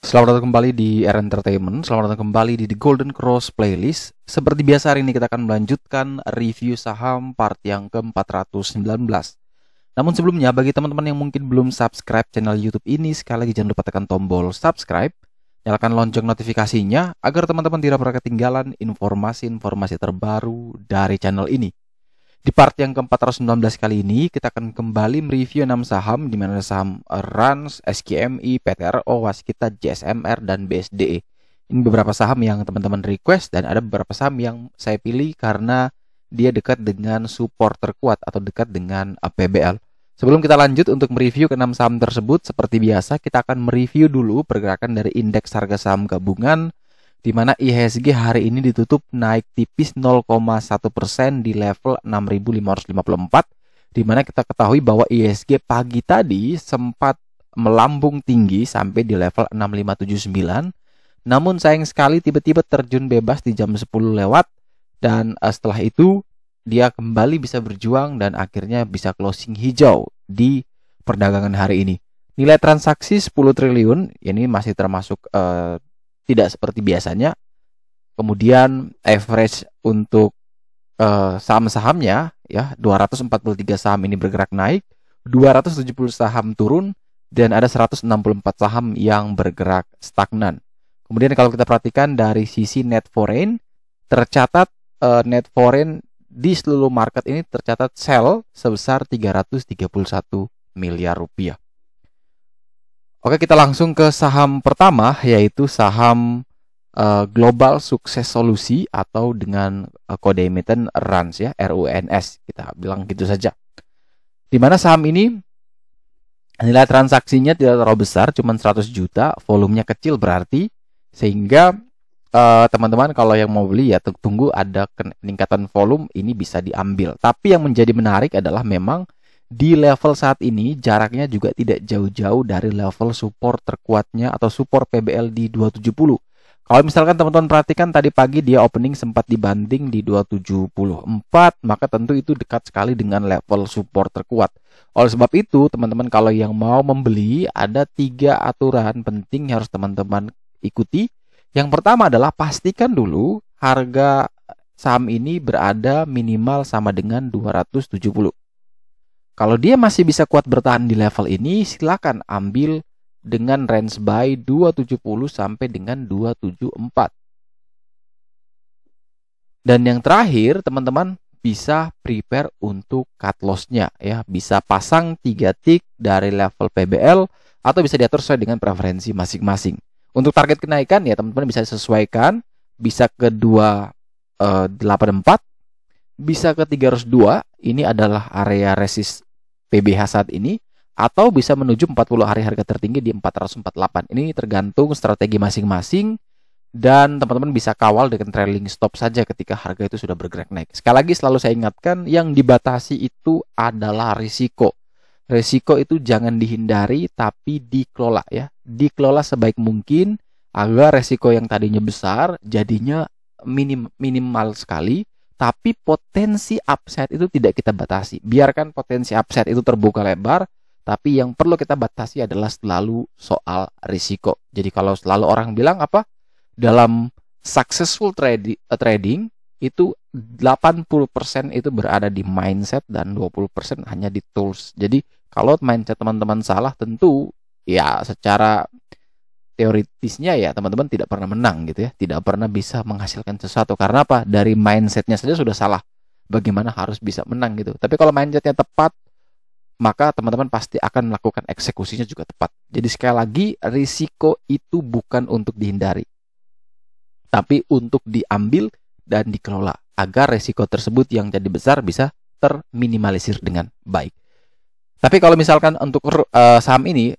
Selamat datang kembali di R Entertainment. Selamat datang kembali di The Golden Cross Playlist. Seperti biasa hari ini kita akan melanjutkan review saham part yang ke-419. Namun sebelumnya bagi teman-teman yang mungkin belum subscribe channel YouTube ini, sekali lagi jangan lupa tekan tombol subscribe, nyalakan lonceng notifikasinya agar teman-teman tidak pernah ketinggalan informasi-informasi terbaru dari channel ini. Di part yang ke-419 kali ini, kita akan kembali mereview 6 saham, di mana saham Rans, SKMI, PTRO, Waskita, JSMR, dan BSDE. Ini beberapa saham yang teman-teman request, dan ada beberapa saham yang saya pilih karena dia dekat dengan support terkuat atau dekat dengan PBL. Sebelum kita lanjut untuk mereview ke 6 saham tersebut, seperti biasa kita akan mereview dulu pergerakan dari indeks harga saham gabungan, di mana IHSG hari ini ditutup naik tipis 0,1% di level 6.554, di mana kita ketahui bahwa IHSG pagi tadi sempat melambung tinggi sampai di level 6579, namun sayang sekali tiba-tiba terjun bebas di jam 10 lewat, dan setelah itu dia kembali bisa berjuang dan akhirnya bisa closing hijau di perdagangan hari ini. Nilai transaksi 10 triliun, ini masih termasuk tidak seperti biasanya. Kemudian average untuk saham-sahamnya ya 243 saham ini bergerak naik, 270 saham turun, dan ada 164 saham yang bergerak stagnan. Kemudian kalau kita perhatikan dari sisi net foreign, tercatat net foreign di seluruh market ini tercatat sell sebesar 331 miliar rupiah. Oke, kita langsung ke saham pertama, yaitu saham Global Sukses Solusi atau dengan kode emiten RUNS ya, RUNS, kita bilang gitu saja. Di mana saham ini nilai transaksinya tidak terlalu besar, cuma 100 juta, volumenya kecil berarti, sehingga teman-teman kalau yang mau beli ya tunggu ada peningkatan volume, ini bisa diambil. Tapi yang menjadi menarik adalah memang di level saat ini jaraknya juga tidak jauh-jauh dari level support terkuatnya atau support PBL di 270. Kalau misalkan teman-teman perhatikan tadi pagi dia opening sempat dibanting di 274, maka tentu itu dekat sekali dengan level support terkuat. Oleh sebab itu, teman-teman kalau yang mau membeli, ada 3 aturan penting yang harus teman-teman ikuti. Yang pertama adalah pastikan dulu harga saham ini berada minimal sama dengan 270. Kalau dia masih bisa kuat bertahan di level ini, silakan ambil dengan range buy 270 sampai dengan 274. Dan yang terakhir, teman-teman bisa prepare untuk cut loss-nya ya, bisa pasang 3 tick dari level PBL atau bisa diatur sesuai dengan preferensi masing-masing. Untuk target kenaikan ya teman-teman bisa disesuaikan, bisa ke 284, bisa ke 302, ini adalah area resist PBH saat ini, atau bisa menuju 40 hari harga tertinggi di 448. Ini tergantung strategi masing-masing, dan teman-teman bisa kawal dengan trailing stop saja ketika harga itu sudah bergerak naik. Sekali lagi selalu saya ingatkan, yang dibatasi itu adalah risiko. Risiko itu jangan dihindari tapi dikelola ya. Dikelola sebaik mungkin agar risiko yang tadinya besar jadinya minimal sekali. Tapi potensi upside itu tidak kita batasi. Biarkan potensi upside itu terbuka lebar, tapi yang perlu kita batasi adalah selalu soal risiko. Jadi kalau selalu orang bilang apa? Dalam successful trading itu 80% itu berada di mindset dan 20% hanya di tools. Jadi kalau mindset teman-teman salah, tentu ya secara teoritisnya ya teman-teman tidak pernah menang gitu ya, tidak pernah bisa menghasilkan sesuatu. Karena apa? Dari mindsetnya saja sudah salah, bagaimana harus bisa menang gitu. Tapi kalau mindsetnya tepat, maka teman-teman pasti akan melakukan eksekusinya juga tepat. Jadi sekali lagi, risiko itu bukan untuk dihindari, tapi untuk diambil dan dikelola agar risiko tersebut yang jadi besar bisa terminimalisir dengan baik. Tapi kalau misalkan untuk saham ini,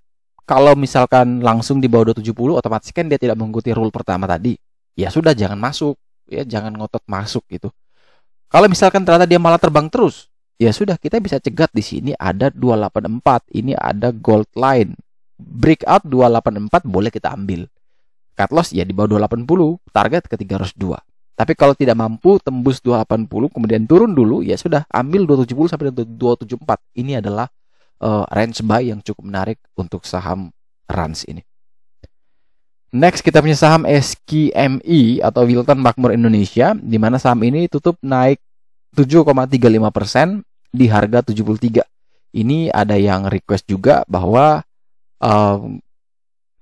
kalau misalkan langsung di bawah 270, otomatis kan dia tidak mengikuti rule pertama tadi. Ya sudah, jangan masuk. Ya jangan ngotot masuk gitu. Kalau misalkan ternyata dia malah terbang terus, ya sudah, kita bisa cegat di sini ada 284. Ini ada gold line. Breakout 284 boleh kita ambil. Cut loss ya di bawah 280, target ke 302. Tapi kalau tidak mampu tembus 280 kemudian turun dulu, ya sudah, ambil 270 sampai 274. Ini adalah range buy yang cukup menarik untuk saham RUNS ini. Next kita punya saham SKMI atau Wilton Makmur Indonesia, di mana saham ini tutup naik 7,35% di harga 73. Ini ada yang request juga bahwa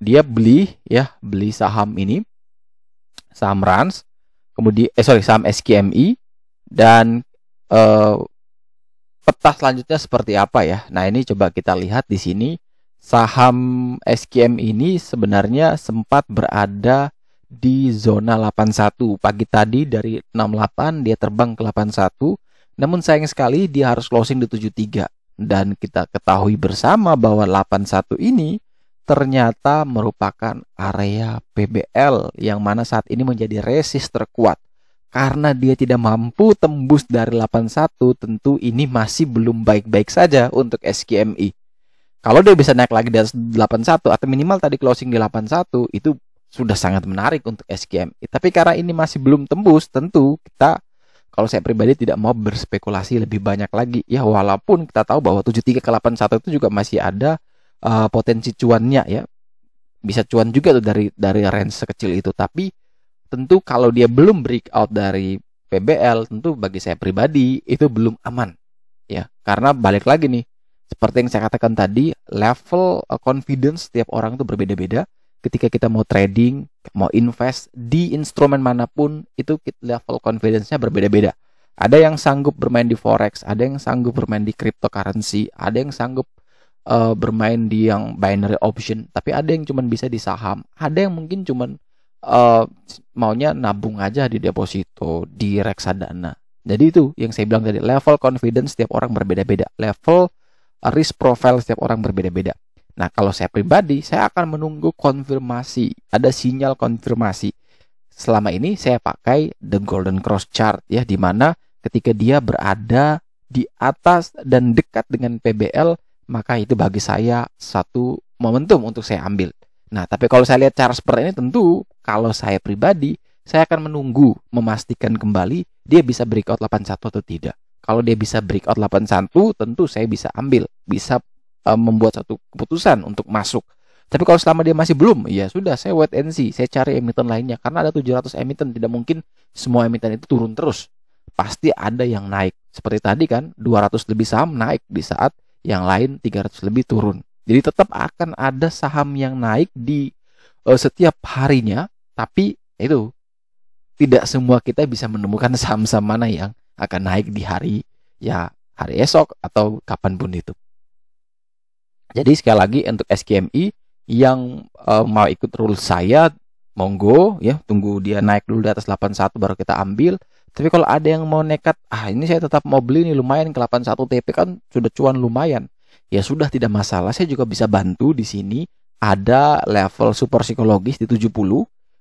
dia beli saham ini, saham Rans, kemudian saham SKMI, dan peta selanjutnya seperti apa ya. Nah, ini coba kita lihat di sini. Saham SKM ini sebenarnya sempat berada di zona 81. Pagi tadi dari 68 dia terbang ke 81. Namun sayang sekali dia harus closing di 73. Dan kita ketahui bersama bahwa 81 ini ternyata merupakan area PBL yang mana saat ini menjadi resist terkuat. Karena dia tidak mampu tembus dari 81, tentu ini masih belum baik-baik saja untuk SKMI. Kalau dia bisa naik lagi di atas 81 atau minimal tadi closing di 81, itu sudah sangat menarik untuk SKMI. Tapi karena ini masih belum tembus, tentu kita, kalau saya pribadi tidak mau berspekulasi lebih banyak lagi. Ya, walaupun kita tahu bahwa 73 ke 81 itu juga masih ada potensi cuannya ya. Bisa cuan juga tuh dari range sekecil itu. Tapi tentu kalau dia belum breakout dari PBL, tentu bagi saya pribadi itu belum aman. Ya, karena balik lagi nih, seperti yang saya katakan tadi, level confidence setiap orang itu berbeda-beda. Ketika kita mau trading, mau invest di instrumen manapun, itu level confidence-nya berbeda-beda. Ada yang sanggup bermain di forex, ada yang sanggup bermain di cryptocurrency, ada yang sanggup bermain di yang binary option, tapi ada yang cuma bisa di saham, ada yang mungkin cuma maunya nabung aja di deposito, di reksadana. Jadi itu yang saya bilang tadi, level confidence setiap orang berbeda-beda, level risk profile setiap orang berbeda-beda. Nah, kalau saya pribadi, saya akan menunggu konfirmasi, ada sinyal konfirmasi. Selama ini saya pakai the golden cross chart ya, di mana ketika dia berada di atas dan dekat dengan PBL, maka itu bagi saya satu momentum untuk saya ambil. Nah, tapi kalau saya lihat cara seperti ini, tentu kalau saya pribadi, saya akan menunggu memastikan kembali dia bisa breakout 81 atau tidak. Kalau dia bisa breakout 81, tentu saya bisa ambil, bisa membuat satu keputusan untuk masuk. Tapi kalau selama dia masih belum, ya sudah, saya wait and see, saya cari emiten lainnya. Karena ada 700 emiten, tidak mungkin semua emiten itu turun terus. Pasti ada yang naik. Seperti tadi kan, 200 lebih saham naik di saat yang lain 300 lebih turun. Jadi tetap akan ada saham yang naik di setiap harinya, tapi itu tidak semua kita bisa menemukan saham-saham mana yang akan naik di hari esok atau kapanpun itu. Jadi sekali lagi untuk SKMI yang mau ikut rules saya, monggo ya, tunggu dia naik dulu di atas 81 baru kita ambil. Tapi kalau ada yang mau nekat, ini saya tetap mau beli nih, lumayan ke 81 TP kan sudah cuan lumayan. Ya sudah, tidak masalah, saya juga bisa bantu di sini. Ada level support psikologis di 70.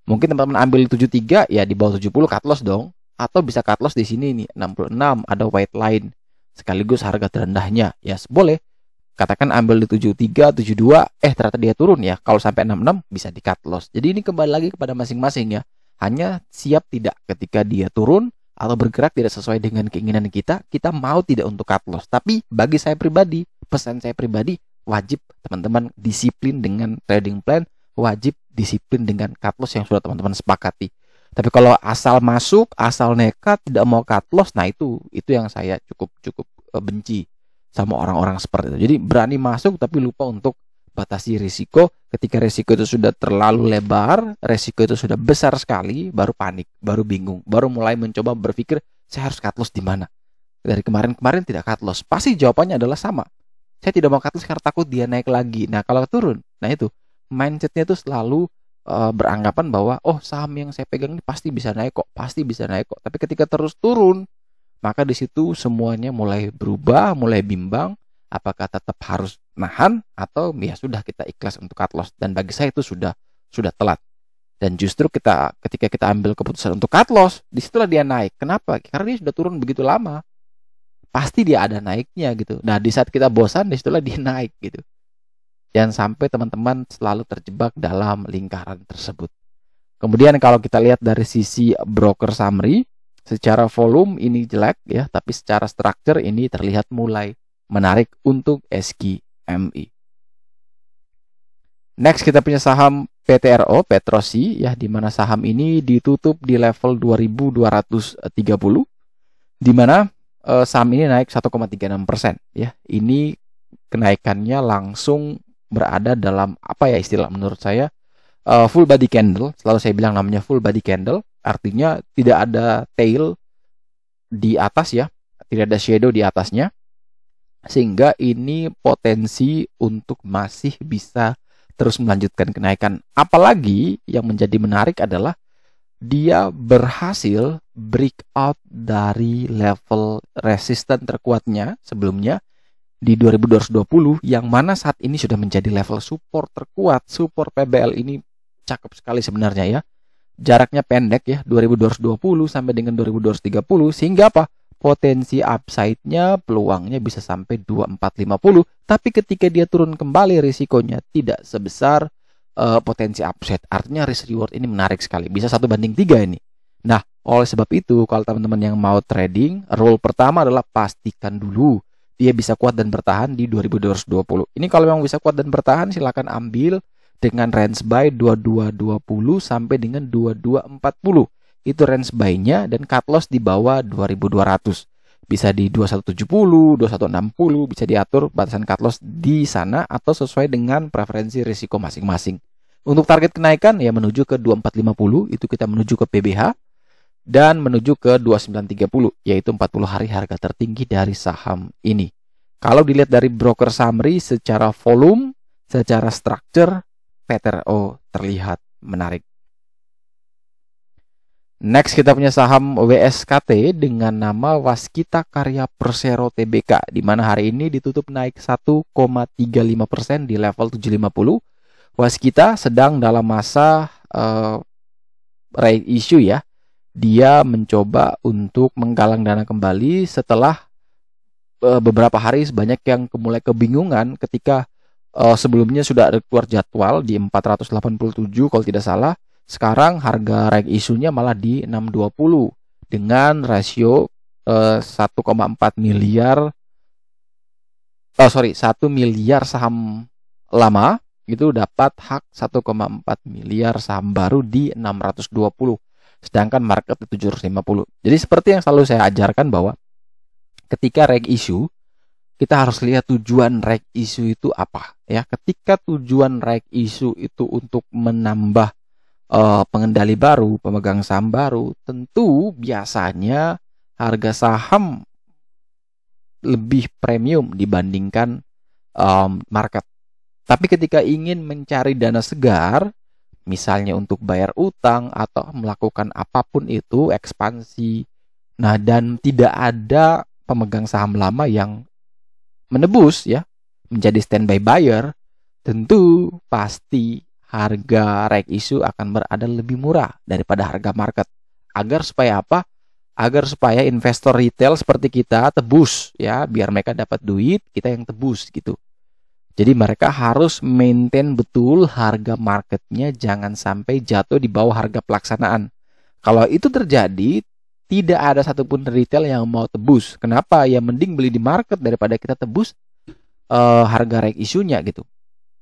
Mungkin teman-teman ambil 73 ya, di bawah 70 cut loss dong. Atau bisa cut loss di sini nih 66, ada white line sekaligus harga terendahnya. Ya boleh. Katakan ambil di 73, 72, ternyata dia turun ya. Kalau sampai 66 bisa di cut loss. Jadi ini kembali lagi kepada masing-masing ya. Hanya siap tidak ketika dia turun atau bergerak tidak sesuai dengan keinginan kita mau tidak untuk cut loss. Tapi bagi saya pribadi, pesan saya pribadi, wajib teman-teman disiplin dengan trading plan, wajib disiplin dengan cut loss yang sudah teman-teman sepakati. Tapi kalau asal masuk, asal nekat, tidak mau cut loss, nah itu yang saya cukup benci sama orang-orang seperti itu. Jadi berani masuk tapi lupa untuk batasi risiko. Ketika risiko itu sudah terlalu lebar, risiko itu sudah besar sekali, baru panik, baru bingung, baru mulai mencoba berpikir saya harus cut loss di mana. Dari kemarin tidak cut loss, pasti jawabannya adalah sama. Saya tidak mau cut loss karena takut dia naik lagi. Nah kalau turun, nah itu mindsetnya itu selalu beranggapan bahwa saham yang saya pegang ini pasti bisa naik kok, Tapi ketika terus turun, maka di situ semuanya mulai berubah, mulai bimbang. Apakah tetap harus nahan atau ya sudah kita ikhlas untuk cut loss? Dan bagi saya itu sudah telat. Dan justru ketika kita ambil keputusan untuk cut loss, disitulah dia naik. Kenapa? Karena dia sudah turun begitu lama. Pasti dia ada naiknya gitu. Nah di saat kita bosan, disitulah dia naik gitu. Jangan sampai teman-teman selalu terjebak dalam lingkaran tersebut. Kemudian kalau kita lihat dari sisi broker summary, secara volume ini jelek ya, tapi secara structure ini terlihat mulai menarik untuk SKMI. Next kita punya saham PTRO, Petrosi ya, di mana saham ini ditutup di level 2230, di mana saham ini naik 1,36% ya. Ini kenaikannya langsung berada dalam apa ya istilah menurut saya, full body candle. Selalu saya bilang namanya full body candle, artinya tidak ada tail di atas ya, tidak ada shadow di atasnya, sehingga ini potensi untuk masih bisa terus melanjutkan kenaikan. Apalagi yang menjadi menarik adalah dia berhasil breakout dari level resisten terkuatnya sebelumnya di 2220, yang mana saat ini sudah menjadi level support terkuat. Support PBL ini cakep sekali sebenarnya ya. Jaraknya pendek ya, 2220 sampai dengan 2230, sehingga apa? Potensi upside-nya, peluangnya bisa sampai 2450, tapi ketika dia turun kembali risikonya tidak sebesar potensi upside. Artinya risk reward ini menarik sekali, bisa 1:3 ini. Nah, oleh sebab itu kalau teman-teman yang mau trading, rule pertama adalah pastikan dulu dia bisa kuat dan bertahan di 2220. Ini kalau memang bisa kuat dan bertahan, silakan ambil dengan range buy 2220 sampai dengan 2240. Itu range buy-nya, dan cut loss di bawah 2200. Bisa di 2170, 2160, bisa diatur batasan cut loss di sana atau sesuai dengan preferensi risiko masing-masing. Untuk target kenaikan ya menuju ke 2450, itu kita menuju ke PBH, dan menuju ke 2930, yaitu 40 hari harga tertinggi dari saham ini. Kalau dilihat dari broker summary secara volume, secara structure, PTRO terlihat menarik. Next kita punya saham WSKT dengan nama Waskita Karya Persero Tbk, di mana hari ini ditutup naik 1,35% di level 750. Waskita sedang dalam masa right issue ya. Dia mencoba untuk menggalang dana kembali setelah beberapa hari banyak yang mulai kebingungan ketika sebelumnya sudah ada keluar jadwal di 487 kalau tidak salah. Sekarang harga right issue-nya malah di 620 dengan rasio 1,4 miliar 1 miliar saham lama itu dapat hak 1,4 miliar saham baru di 620, sedangkan market di 750. Jadi seperti yang selalu saya ajarkan bahwa ketika right issue kita harus lihat tujuan right issue itu apa ya. Ketika tujuan right issue itu untuk menambah pengendali baru, pemegang saham baru, tentu biasanya harga saham lebih premium dibandingkan market. Tapi ketika ingin mencari dana segar, misalnya untuk bayar utang atau melakukan apapun itu, ekspansi, nah dan tidak ada pemegang saham lama yang menebus ya, menjadi standby buyer, tentu pasti harga right issue akan berada lebih murah daripada harga market. Agar supaya apa? Agar supaya investor retail seperti kita tebus ya, biar mereka dapat duit, kita yang tebus gitu. Jadi mereka harus maintain betul harga marketnya, jangan sampai jatuh di bawah harga pelaksanaan. Kalau itu terjadi, tidak ada satupun retail yang mau tebus. Kenapa? Ya mending beli di market daripada kita tebus harga right issue-nya gitu.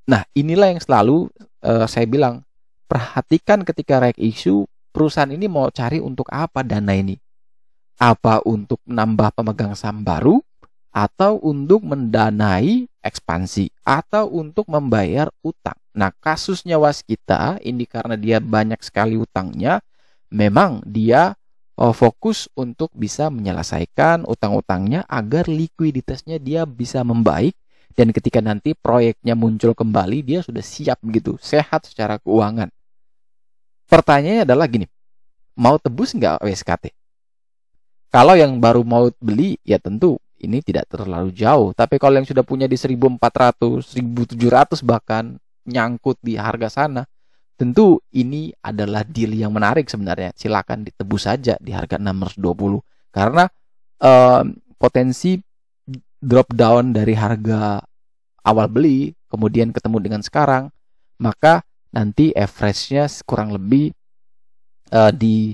Nah, inilah yang selalu saya bilang, perhatikan ketika right issue, perusahaan ini mau cari untuk apa dana ini? Apa untuk menambah pemegang saham baru, atau untuk mendanai ekspansi, atau untuk membayar utang? Nah, kasusnya Waskita ini karena dia banyak sekali utangnya, memang dia fokus untuk bisa menyelesaikan utang-utangnya agar likuiditasnya dia bisa membaik. Dan ketika nanti proyeknya muncul kembali, dia sudah siap gitu, sehat secara keuangan. Pertanyaannya adalah gini, mau tebus nggak WSKT? Kalau yang baru mau beli, ya tentu ini tidak terlalu jauh. Tapi kalau yang sudah punya di 1.400, 1.700 bahkan nyangkut di harga sana, tentu ini adalah deal yang menarik sebenarnya. Silakan ditebus saja di harga 620. Karena potensi drop down dari harga awal beli kemudian ketemu dengan sekarang, maka nanti average-nya kurang lebih di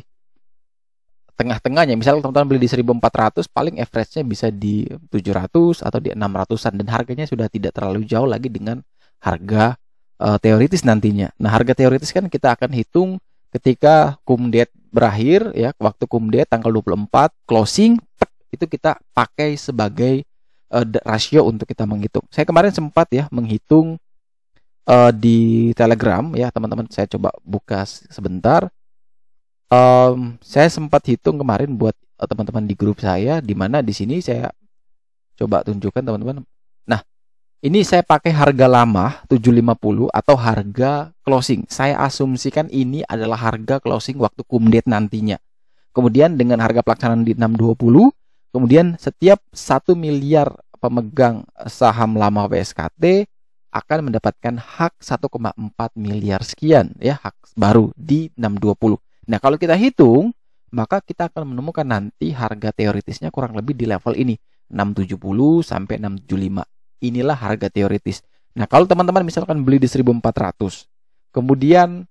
tengah-tengahnya. Misalnya teman-teman beli di 1.400, paling average-nya bisa di 700 atau di 600-an, dan harganya sudah tidak terlalu jauh lagi dengan harga teoritis nantinya. Nah, harga teoritis kan kita akan hitung ketika cum date berakhir ya, waktu cum date tanggal 24 closing itu kita pakai sebagai rasio untuk kita menghitung. Saya kemarin sempat ya menghitung di Telegram ya, teman-teman, saya coba buka sebentar. Saya sempat hitung kemarin buat teman-teman di grup saya, di mana di sini saya coba tunjukkan teman-teman. Nah, ini saya pakai harga lama 750 atau harga closing. Saya asumsikan ini adalah harga closing waktu cum date nantinya. Kemudian dengan harga pelaksanaan di 620, kemudian setiap 1 miliar pemegang saham lama WSKT akan mendapatkan hak 1,4 miliar sekian ya, hak baru di 620. Nah, kalau kita hitung, maka kita akan menemukan nanti harga teoritisnya kurang lebih di level ini, 670 sampai 675. Inilah harga teoritis. Nah, kalau teman-teman misalkan beli di 1400, kemudian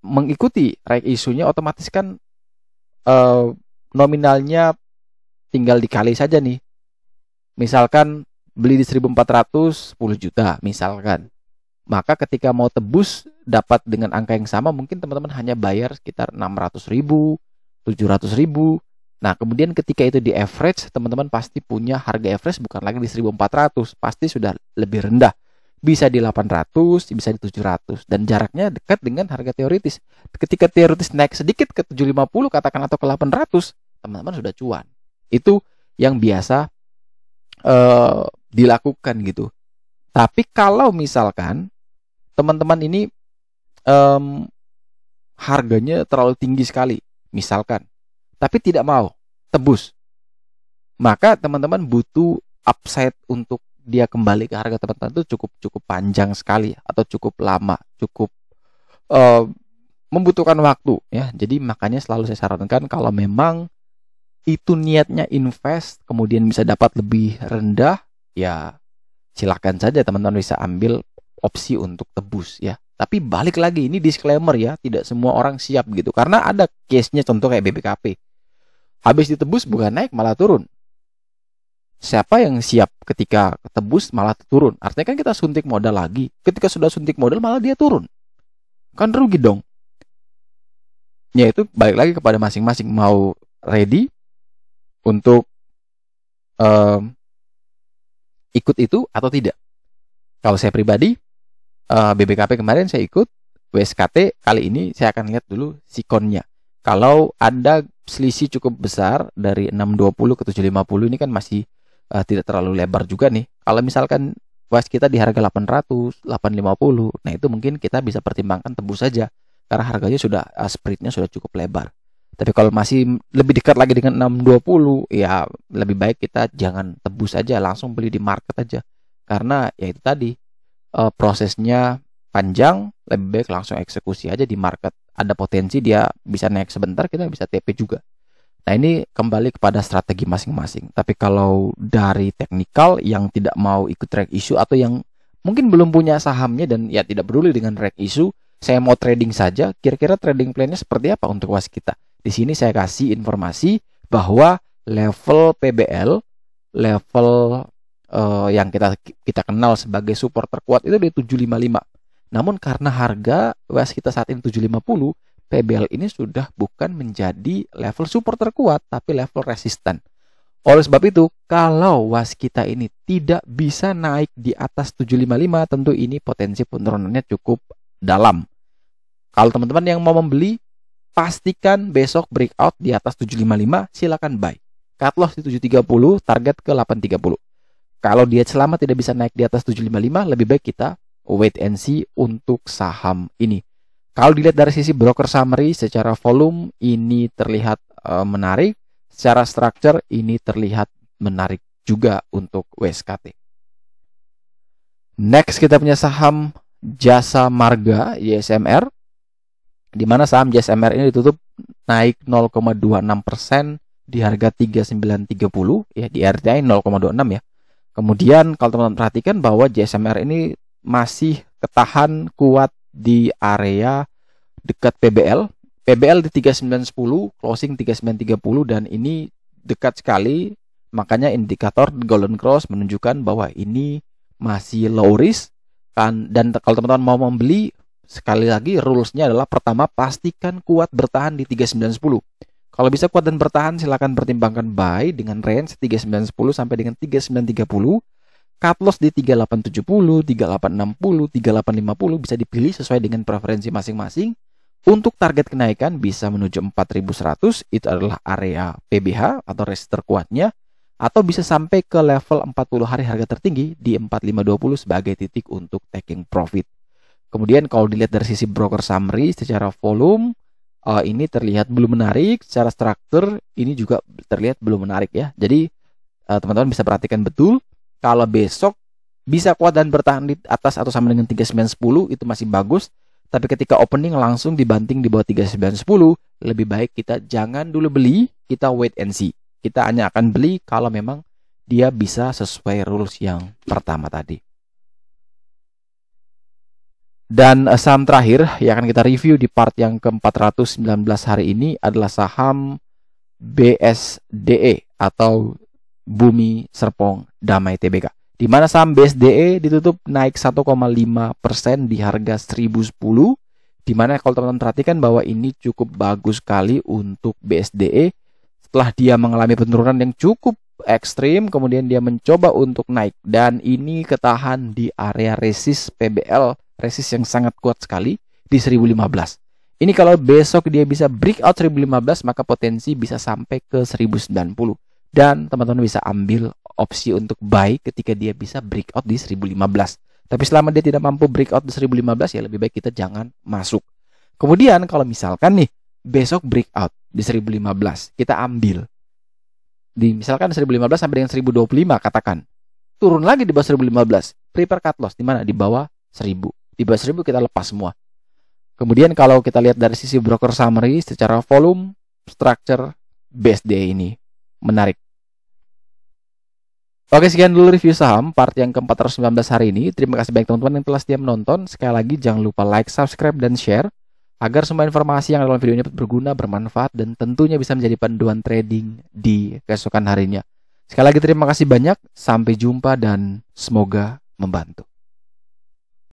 mengikuti right isunya, otomatis kan nominalnya tinggal dikali saja nih. Misalkan beli di 1400 10 juta misalkan. Maka ketika mau tebus dapat dengan angka yang sama, mungkin teman-teman hanya bayar sekitar 600.000, 700.000. Nah, kemudian ketika itu di average, teman-teman pasti punya harga average bukan lagi di 1400, pasti sudah lebih rendah. Bisa di 800, bisa di 700, dan jaraknya dekat dengan harga teoritis. Ketika teoritis naik sedikit ke 750 katakan atau ke 800, teman-teman sudah cuan. Itu yang biasa dilakukan gitu. Tapi kalau misalkan teman-teman ini harganya terlalu tinggi sekali, misalkan, tapi tidak mau tebus, maka teman-teman butuh upside untuk dia kembali ke harga tertentu cukup panjang sekali atau cukup lama, cukup membutuhkan waktu ya. Jadi makanya selalu saya sarankan kalau memang itu niatnya invest kemudian bisa dapat lebih rendah, ya silakan saja teman-teman bisa ambil opsi untuk tebus ya. Tapi balik lagi, ini disclaimer ya, tidak semua orang siap gitu. Karena ada case-nya, contoh kayak BBKP. Habis ditebus bukan naik malah turun. Siapa yang siap ketika tebus malah turun? Artinya kan kita suntik modal lagi. Ketika sudah suntik modal malah dia turun. Kan rugi dong. Ya itu balik lagi kepada masing-masing, mau ready untuk ikut itu atau tidak. Kalau saya pribadi, BBKP kemarin saya ikut, WSKT kali ini saya akan lihat dulu sikonnya. Kalau ada selisih cukup besar dari 620 ke 750, ini kan masih tidak terlalu lebar juga nih. Kalau misalkan WAS kita di harga 800, 850, nah itu mungkin kita bisa pertimbangkan tebus saja karena harganya sudah spreadnya sudah cukup lebar. Tapi kalau masih lebih dekat lagi dengan 620, ya lebih baik kita jangan tebus aja, langsung beli di market aja. Karena ya itu tadi, prosesnya panjang, lebih baik langsung eksekusi aja di market. Ada potensi dia bisa naik sebentar, kita bisa TP juga. Nah, ini kembali kepada strategi masing-masing. Tapi kalau dari teknikal yang tidak mau ikut track issue atau yang mungkin belum punya sahamnya dan ya tidak peduli dengan track issue, saya mau trading saja, kira-kira trading plan-nya seperti apa untuk was kita? Di sini saya kasih informasi bahwa level PBL, level yang kita kenal sebagai support terkuat itu di 755. Namun karena harga was kita saat ini 750, PBL ini sudah bukan menjadi level support terkuat, tapi level resisten. Oleh sebab itu, kalau was kita ini tidak bisa naik di atas 755, tentu ini potensi penurunannya cukup dalam. Kalau teman-teman yang mau membeli, pastikan besok breakout di atas 755, silakan buy. Cut loss di 730, target ke 830. Kalau dia selama tidak bisa naik di atas 755, lebih baik kita wait and see untuk saham ini. Kalau dilihat dari sisi broker summary, secara volume ini terlihat menarik, secara structure ini terlihat menarik juga untuk WSKT. Next kita punya saham Jasa Marga YSMR, di mana saham JSMR ini ditutup naik 0,26% di harga 3930 ya, di RTI 0,26 ya. Kemudian kalau teman-teman perhatikan bahwa JSMR ini masih ketahan kuat di area dekat PBL. PBL di 3910, closing 3930, dan ini dekat sekali. Makanya indikator Golden Cross menunjukkan bahwa ini masih low risk. Dan kalau teman-teman mau membeli, sekali lagi rulesnya adalah pertama pastikan kuat bertahan di 3910. Kalau bisa kuat dan bertahan silakan pertimbangkan buy dengan range 3910 sampai dengan 3930. Cut loss di 3870, 3860, 3850 bisa dipilih sesuai dengan preferensi masing-masing. Untuk target kenaikan bisa menuju 4100, itu adalah area PBH atau resist terkuatnya, atau bisa sampai ke level 40 hari harga tertinggi di 4520 sebagai titik untuk taking profit. Kemudian kalau dilihat dari sisi broker summary secara volume, ini terlihat belum menarik. Secara struktur ini juga terlihat belum menarik ya. Jadi teman-teman bisa perhatikan betul. Kalau besok bisa kuat dan bertahan di atas atau sama dengan 3910 itu masih bagus. Tapi ketika opening langsung dibanting di bawah 3910, lebih baik kita jangan dulu beli, kita wait and see. Kita hanya akan beli kalau memang dia bisa sesuai rules yang pertama tadi. Dan saham terakhir yang akan kita review di part yang ke-419 hari ini adalah saham BSDE atau Bumi Serpong Damai Tbk. Di mana saham BSDE ditutup naik 1,5% di harga 1010. Di mana kalau teman-teman perhatikan bahwa ini cukup bagus sekali untuk BSDE. Setelah dia mengalami penurunan yang cukup ekstrim, kemudian dia mencoba untuk naik. Dan ini ketahan di area resist PBL, resist yang sangat kuat sekali di 1015. Ini kalau besok dia bisa breakout 1015, maka potensi bisa sampai ke 1090. Dan teman-teman bisa ambil opsi untuk buy ketika dia bisa breakout di 1015. Tapi selama dia tidak mampu breakout di 1015, ya lebih baik kita jangan masuk. Kemudian kalau misalkan nih besok breakout di 1015, kita ambil di misalkan 1015 sampai dengan 1025 katakan. Turun lagi di bawah 1015, prepare cut loss di mana? Di bawah 1000. Di bawah 1000 kita lepas semua. Kemudian kalau kita lihat dari sisi broker summary secara volume, structure, BSDE ini menarik. Oke, sekian dulu review saham part yang ke-419 hari ini. Terima kasih banyak teman-teman yang telah setia menonton. Sekali lagi jangan lupa like, subscribe, dan share agar semua informasi yang ada dalam video ini berguna, bermanfaat, dan tentunya bisa menjadi panduan trading di keesokan harinya. Sekali lagi terima kasih banyak. Sampai jumpa dan semoga membantu.